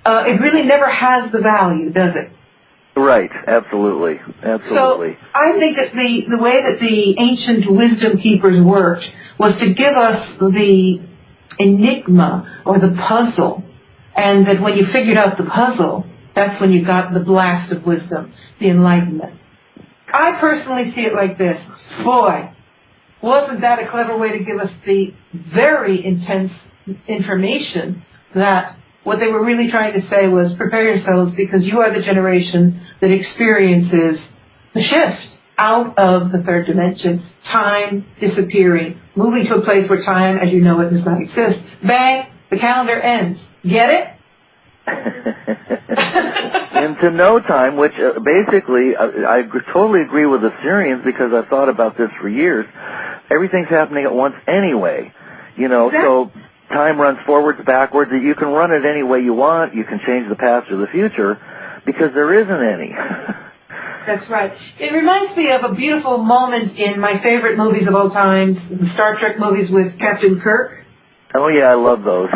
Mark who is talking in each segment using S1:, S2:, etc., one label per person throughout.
S1: it really never has the value, does it?
S2: Right, absolutely. Absolutely.
S1: So I think that the way that the ancient wisdom keepers worked was to give us the enigma or the puzzle, and that when you figured out the puzzle, that's when you got the blast of wisdom, the enlightenment. I personally see it like this. Boy, wasn't that a clever way to give us the very intense information that what they were really trying to say was prepare yourselves because you are the generation that experiences the shift out of the third dimension, time disappearing, moving to a place where time as you know it does not exist. Bang, the calendar ends. Get it?
S2: Into no time, which basically, I totally agree with the Sirians because I've thought about this for years. Everything's happening at once anyway, you know,
S1: Exactly.
S2: So time runs forwards, backwards. You can run it any way you want. You can change the past or the future because there isn't any.
S1: That's right. It reminds me of a beautiful moment in my favorite movies of all time, the Star Trek movies with Captain Kirk.
S2: Oh, yeah, I love those.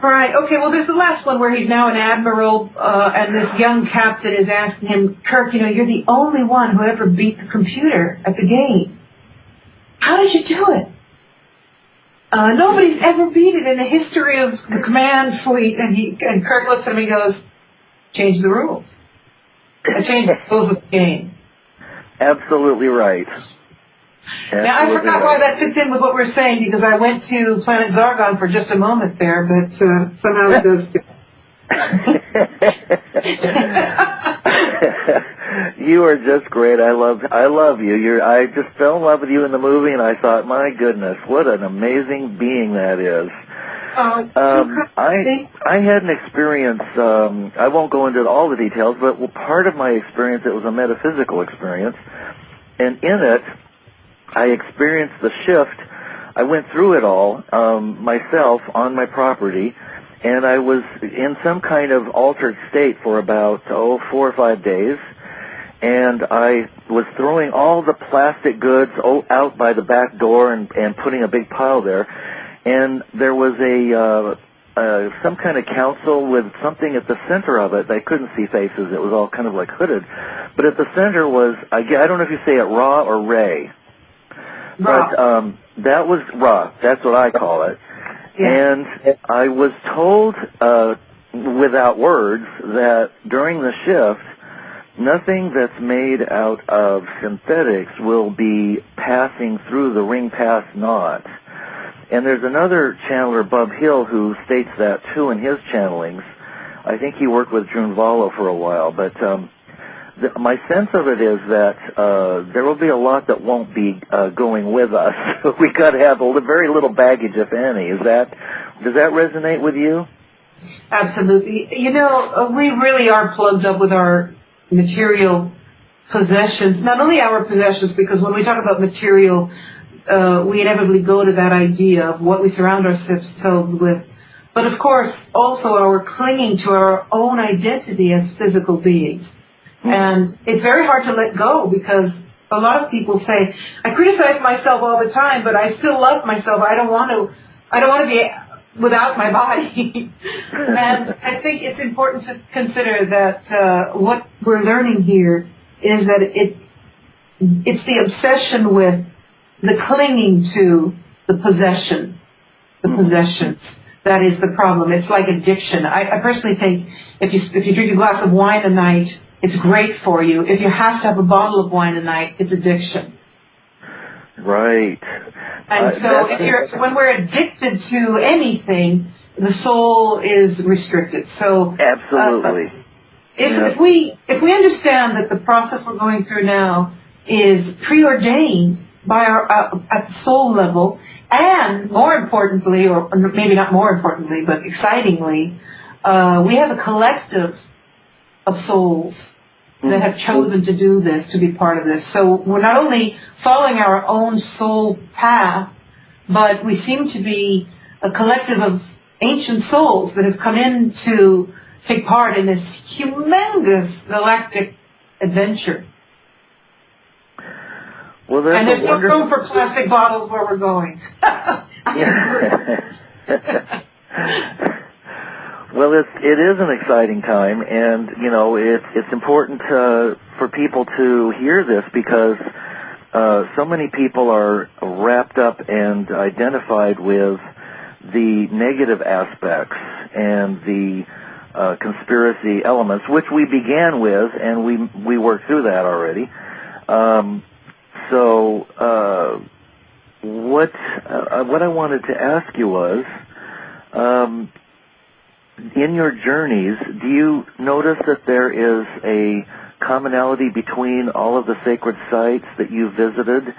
S1: Right. Okay, well, there's the last one where he's now an admiral, and this young captain is asking him, Kirk, you know, you're the only one who ever beat the computer at the game. How did you do it? Nobody's ever beat it in the history of the command fleet. And Kirk looks at him and goes, change the rules. I changed the rules of the game.
S2: Absolutely right.
S1: Now, I forgot why that fits in with what we're saying because I went to Planet Zargon for just a moment there, but somehow it does fit.
S2: You are just great. I love you. I just fell in love with you in the movie, and I thought, my goodness, what an amazing being that is. I had an experience. I won't go into all the details, but part of my experience, it was a metaphysical experience, and in it, I experienced the shift. I went through it all myself on my property, and I was in some kind of altered state for about 4 or 5 days. And I was throwing all the plastic goods out by the back door and putting a big pile there. And there was some kind of council with something at the center of it. I couldn't see faces. It was all kind of like hooded. But at the center was, I don't know if you say it Ra or Ray.
S1: Ra.
S2: But that was Ra. That's what I call it. Yeah. And I was told without words that during the shift, nothing that's made out of synthetics will be passing through the ring pass knot. And there's another channeler, Bob Hill, who states that too in his channelings. I think he worked with June Vallo for a while, but my sense of it is that there will be a lot that won't be going with us. We got to have very little baggage, if any. Does that resonate with you?
S1: Absolutely. You know, we really are plugged up with our material possessions, not only our possessions, because when we talk about material, we inevitably go to that idea of what we surround ourselves with, but of course also our clinging to our own identity as physical beings. And it's very hard to let go because a lot of people say, I criticize myself all the time, but I still love myself. I don't want to be without my body. And I think it's important to consider that what we're learning here is that it's the obsession with the clinging to the possessions, that is the problem. It's like addiction. I personally think if you drink a glass of wine a night, it's great for you. If you have to have a bottle of wine a night, it's addiction.
S2: Right.
S1: And so when we're addicted to anything, the soul is restricted. So
S2: absolutely.
S1: If we understand that the process we're going through now is preordained by at the soul level, and more importantly, or maybe not more importantly, but excitingly, we have a collective of souls that have chosen to do this, to be part of this. So we're not only following our own soul path, but we seem to be a collective of ancient souls that have come in to take part in this humongous galactic adventure.
S2: Well,
S1: and there's no room for plastic bottles where we're going.
S2: Well, it is an exciting time, and it's important for people to hear this because so many people are wrapped up and identified with the negative aspects and the conspiracy elements, which we began with, and we worked through that already. What I wanted to ask you was, in your journeys, do you notice that there is a commonality between all of the sacred sites that you visited?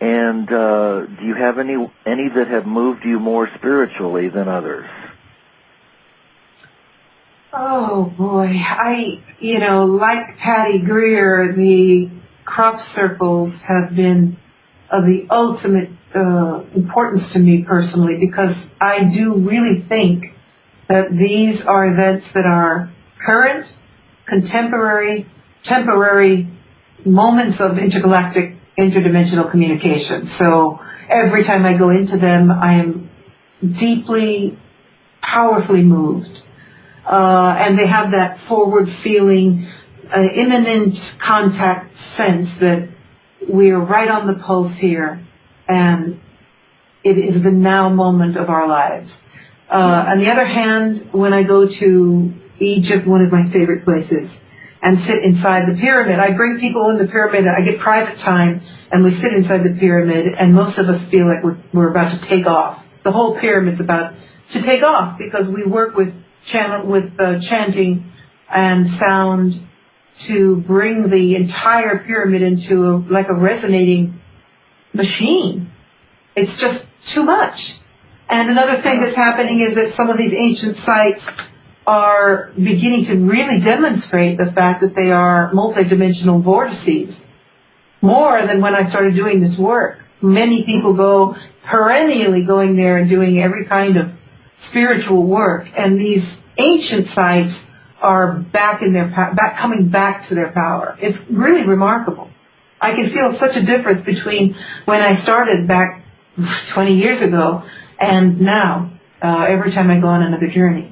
S2: And do you have any that have moved you more spiritually than others?
S1: Oh boy, like Patty Greer, the crop circles have been of the ultimate importance to me personally, because I do really think that these are events that are current, contemporary, temporary moments of intergalactic, interdimensional communication. So every time I go into them, I am deeply, powerfully moved. And they have that forward feeling, imminent contact sense that we are right on the pulse here, and it is the now moment of our lives. On the other hand, when I go to Egypt, one of my favorite places, and sit inside the pyramid, I bring people in the pyramid, I get private time, and we sit inside the pyramid, and most of us feel like we're about to take off. The whole pyramid's about to take off, because we work with chanting and sound to bring the entire pyramid into like a resonating machine. It's just too much. And another thing that's happening is that some of these ancient sites are beginning to really demonstrate the fact that they are multidimensional vortices, more than when I started doing this work. Many people go perennially going there and doing every kind of spiritual work, and these ancient sites are coming back to their power. It's really remarkable. I can feel such a difference between when I started back 20 years ago and now, every time I go on another journey.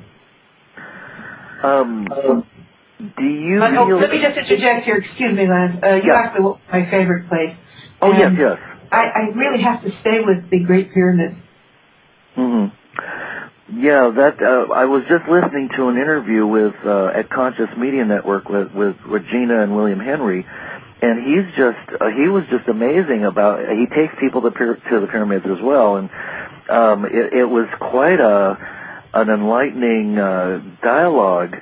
S2: Do you
S1: let me just interject here. Excuse me, Lance. You asked me what was my favorite place.
S2: Oh, yes.
S1: I really have to stay with the Great Pyramid.
S2: Mm-hmm. Yeah, I was just listening to an interview with at Conscious Media Network with Regina and William Henry, and he was just amazing about. He takes people to the pyramids as well, and it was quite an enlightening dialogue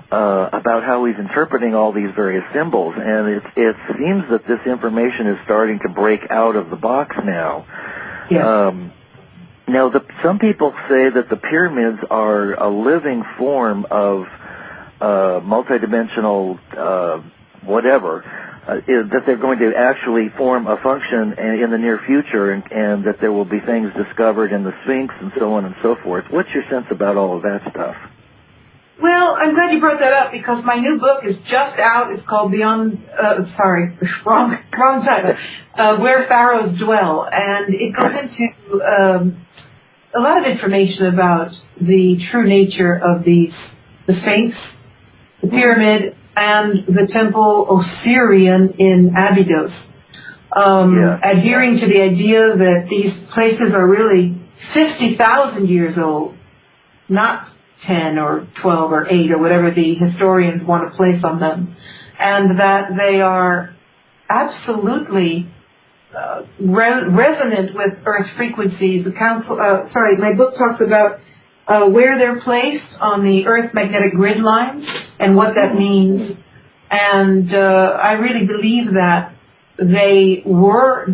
S2: about how he's interpreting all these various symbols, and it seems that this information is starting to break out of the box now. Yes. Now, some people say that the pyramids are a living form of multidimensional whatever, that they're going to actually form a function in the near future, and that there will be things discovered in the Sphinx and so on and so forth. What's your sense about all of that stuff? Well, I'm glad you brought that up, because my new book is just out. It's called wrong title, Where Pharaohs Dwell, and it goes into a lot of information about the true nature of the Sphinx, the pyramid, and the temple Sirian in Abydos. Adhering to the idea that these places are really 50,000 years old, not 10 or 12 or 8 or whatever the historians want to place on them, and that they are absolutely resonant with Earth frequencies. My book talks about where they're placed on the Earth magnetic grid lines and what that means. And I really believe that they were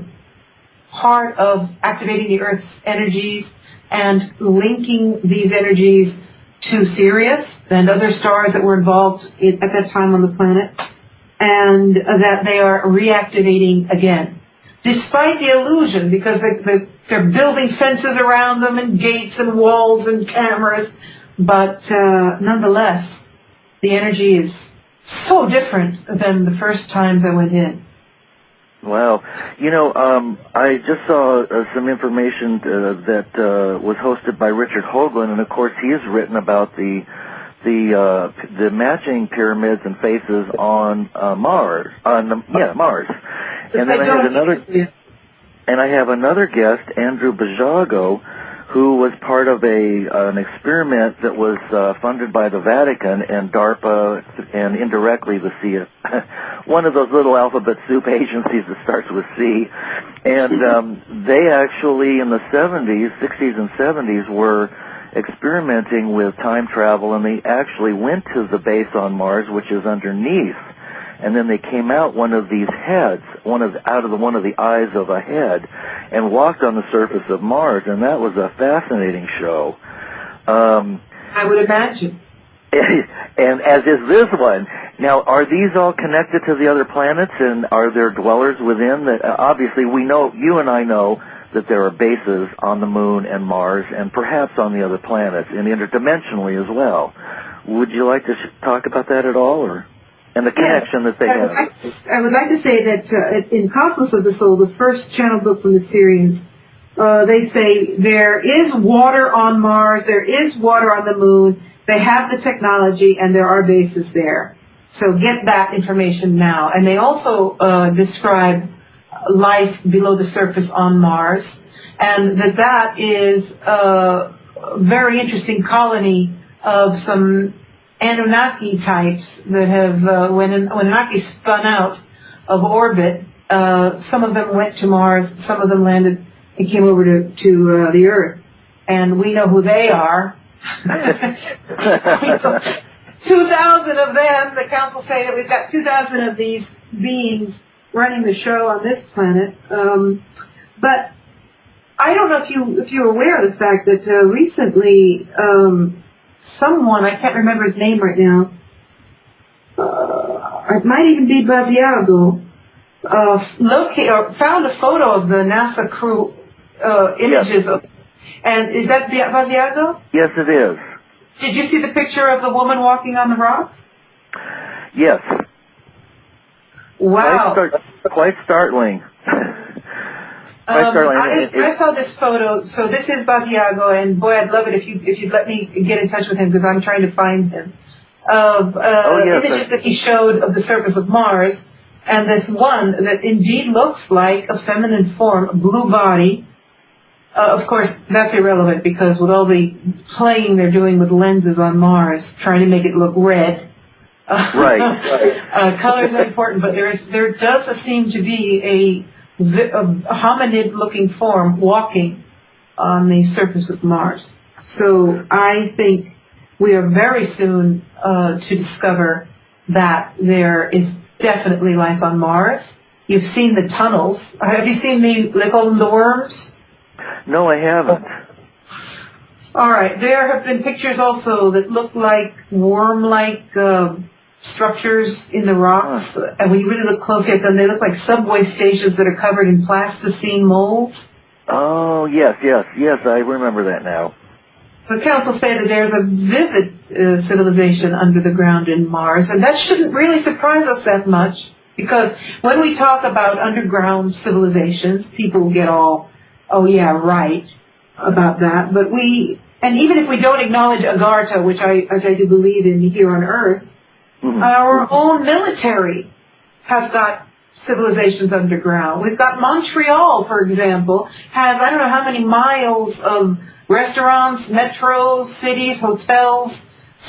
S2: part of activating the Earth's energies and linking these energies to Sirius and other stars that were involved at that time on the planet, and that they are reactivating again. Despite the illusion, because they're building fences around them and gates and walls and cameras, but nonetheless, the energy is so different than the first times I went in. Wow. I just saw some information that was hosted by Richard Hoagland, and of course he has written about the the matching pyramids and faces on Mars. Mars. And then I have another guest, Andrew Bajago, who was part of an experiment that was funded by the Vatican and DARPA and indirectly the CIA, one of those little alphabet soup agencies that starts with C. And they actually, in the 60s and 70s, were experimenting with time travel, and they actually went to the base on Mars, which is underneath. And then they came out one of these heads, one of the eyes of a head, and walked on the surface of Mars, and that was a fascinating show.
S1: I would imagine.
S2: And as is this one. Now, are these all connected to the other planets, and are there dwellers within? That obviously, we know, you and I know, that there are bases on the Moon and Mars, and perhaps on the other planets, and interdimensionally as well. Would you like to talk about that at all, or? And the connection that they have.
S1: I would like to say that in Cosmos of the Soul, the first channel book from the Sirians, they say there is water on Mars, there is water on the Moon, they have the technology, and there are bases there. So get that information now. And they also describe life below the surface on Mars, and that is a very interesting colony of some Anunnaki types that have, when Anunnaki spun out of orbit, some of them went to Mars, some of them landed and came over to the Earth. And we know who they are. 2,000 of them, the council say that we've got 2,000 of these beings running the show on this planet. But I don't know if you're aware of the fact that recently someone, I can't remember his name right now, it might even be Basiago, found a photo of the NASA crew images of, and is that Basiago?
S2: Yes, it is.
S1: Did you see the picture of the woman walking on the rocks?
S2: Yes.
S1: Wow.
S2: Quite startling.
S1: I saw this photo, so this is Basiago, and boy, I'd love it if you'd let me get in touch with him, because I'm trying to find him. Images that he showed of the surface of Mars, and this one that indeed looks like a feminine form, a blue body. Of course, that's irrelevant, because with all the playing they're doing with lenses on Mars, trying to make it look red,
S2: right.
S1: Color is important, but there does seem to be a hominid-looking form walking on the surface of Mars. So I think we are very soon to discover that there is definitely life on Mars. You've seen the tunnels. Have you seen they call them the worms?
S2: No, I haven't.
S1: All right. There have been pictures also that look like worm-like structures in the rocks, and when you really look closely at them, they look like subway stations that are covered in plasticine molds.
S2: Oh, yes, I remember that now.
S1: The council say that there's a vivid civilization under the ground in Mars, and that shouldn't really surprise us that much, because when we talk about underground civilizations, people get all, oh yeah, right, about that. But and even if we don't acknowledge Agartha, which I do believe in here on Earth, our own military has got civilizations underground. We've got Montreal, for example, has I don't know how many miles of restaurants, metros, cities, hotels,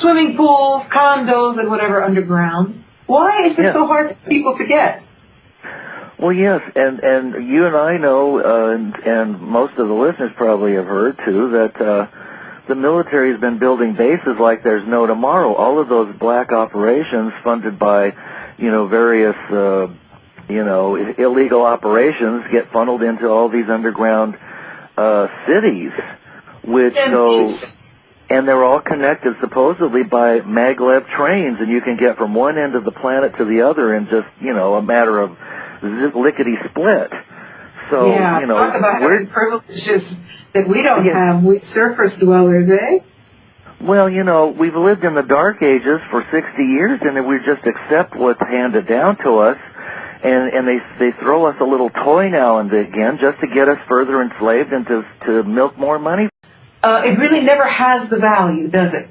S1: swimming pools, condos, and whatever underground. Why is it so hard for people to get?
S2: Well, yes, and you and I know, and most of the listeners probably have heard, too, that the military has been building bases like there's no tomorrow. All of those black operations funded by, various, illegal operations get funneled into all these underground cities, and they're all connected supposedly by maglev trains, and you can get from one end of the planet to the other in just, a matter of lickety-split. So,
S1: talk about having privileges that we don't have. We surface dwellers, eh?
S2: Well, we've lived in the Dark Ages for 60 years, and we just accept what's handed down to us, and they throw us a little toy now and again just to get us further enslaved and to milk more money.
S1: It really never has the value, does it?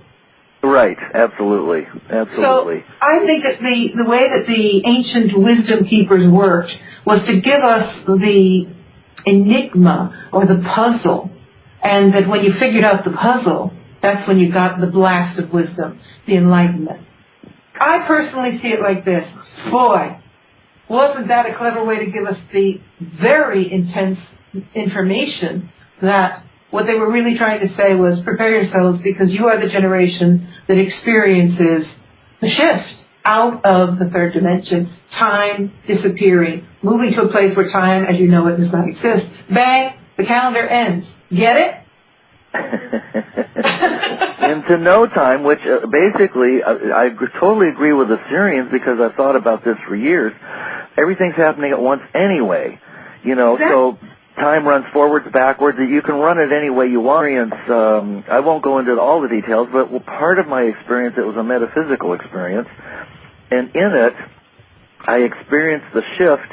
S2: Right, absolutely.
S1: So I think that the way that the ancient wisdom keepers worked was to give us the enigma or the puzzle, and that when you figured out the puzzle, that's when you got the blast of wisdom, the enlightenment. I personally see it like this. Boy, wasn't that a clever way to give us the very intense information that what they were really trying to say was prepare yourselves because you are the generation that experiences the shift out of the third dimension, time disappearing, moving to a place where time as you know it does not exist. Bang, the calendar ends. Get it?
S2: Into no time, which basically I totally agree with the Sirians because I've thought about this for years. Everything's happening at once anyway, you know,
S1: exactly.
S2: So time runs forwards, backwards. You can run it any way you want. I won't go into all the details, but part of my experience, it was a metaphysical experience. And in it, I experienced the shift.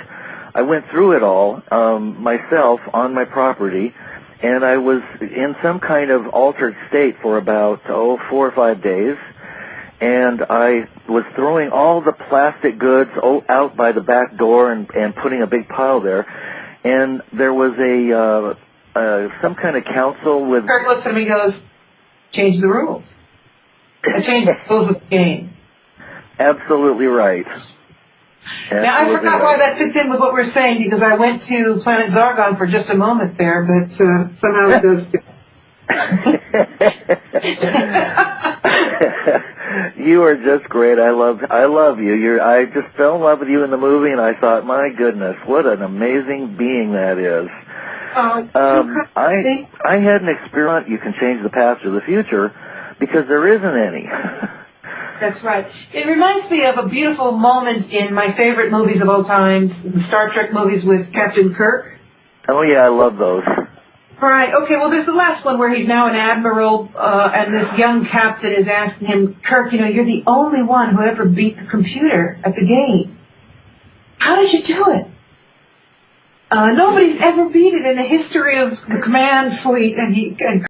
S2: I went through it all myself on my property, and I was in some kind of altered state for about, 4 or 5 days. And I was throwing all the plastic goods out by the back door and putting a big pile there. And there was some kind of council with...
S1: Kirk looks at me and goes, change the rules. I changed the rules of the game.
S2: Absolutely right.
S1: Now, I forgot why that fits in with what we're saying, because I went to Planet Zargon for just a moment there, but somehow it does fit.
S2: You are just great. I love you. I just fell in love with you in the movie, and I thought, my goodness, what an amazing being that is. I had an experience. You can change the past or the future because there isn't any.
S1: That's right. It reminds me of a beautiful moment in my favorite movies of all time, the Star Trek movies with Captain Kirk.
S2: Oh, yeah, I love those.
S1: Right. Okay, well, there's the last one where he's now an admiral, and this young captain is asking him, Kirk, you know, you're the only one who ever beat the computer at the game. How did you do it? Nobody's ever beat it in the history of the command fleet, and